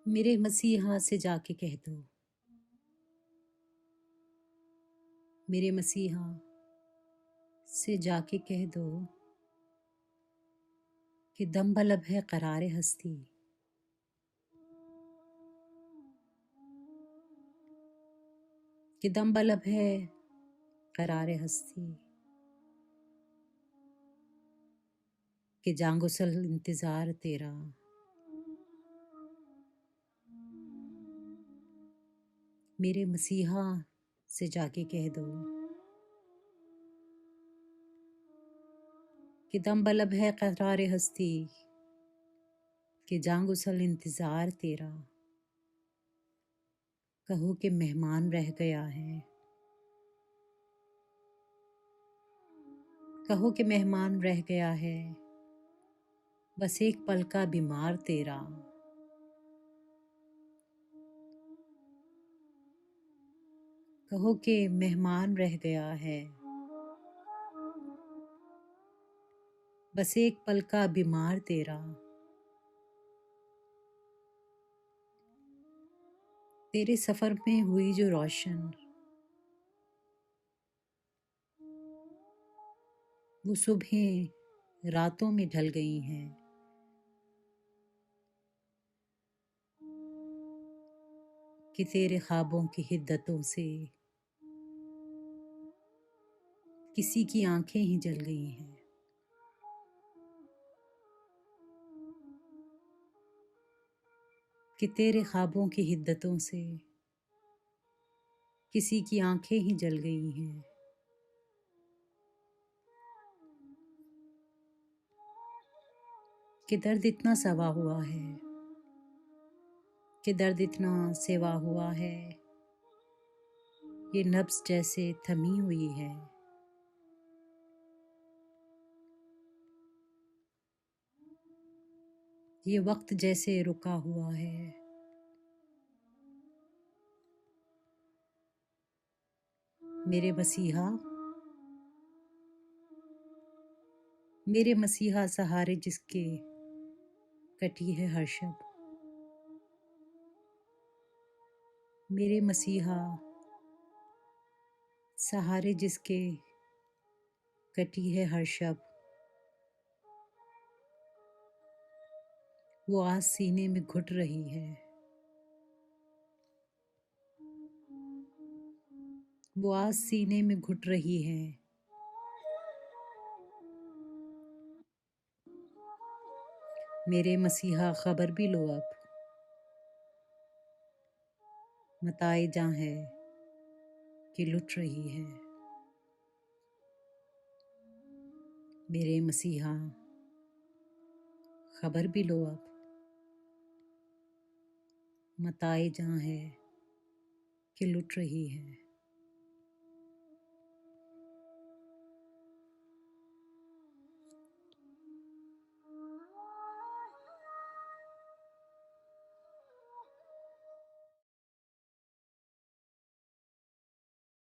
मेरे मसीहा से जाके कह दो, मेरे मसीहा से जाके कह दो कि दम बलब है करारे हस्ती, कि दम बलब है करारे हस्ती, कि जांगुसल इंतजार तेरा, मेरे मसीहा से जाके कह दो कि दम बलब है करारे हस्ती, कि जांगुसल इंतजार तेरा। कहो कि मेहमान रह गया है, कहो कि मेहमान रह गया है, बस एक पल का बीमार तेरा। कहो कि मेहमान रह गया है, बस एक पल का बीमार तेरा। तेरे सफर में हुई जो रोशन, वो सुबह रातों में ढल गई हैं। कि तेरे ख्वाबों की हिद्दतों से किसी की आंखें ही जल गई हैं। कि तेरे ख्वाबों की हिद्दतों से किसी की आंखें ही जल गई हैं। कि दर्द इतना सवा हुआ है, कि दर्द इतना सेवा हुआ है, ये नब्ज़ जैसे थमी हुई है। ये वक्त जैसे रुका हुआ है। मेरे मसीहा, मेरे मसीहा सहारे जिसके कटी है हर शब, मेरे मसीहा सहारे जिसके कटी है हर शब, वो आज सीने में घुट रही है। वो आज सीने में घुट रही है। मेरे मसीहा खबर भी लो अब, मताए जां है कि लुट रही है। मेरे मसीहा खबर भी लो अब, मताए जां है कि लुट रही है।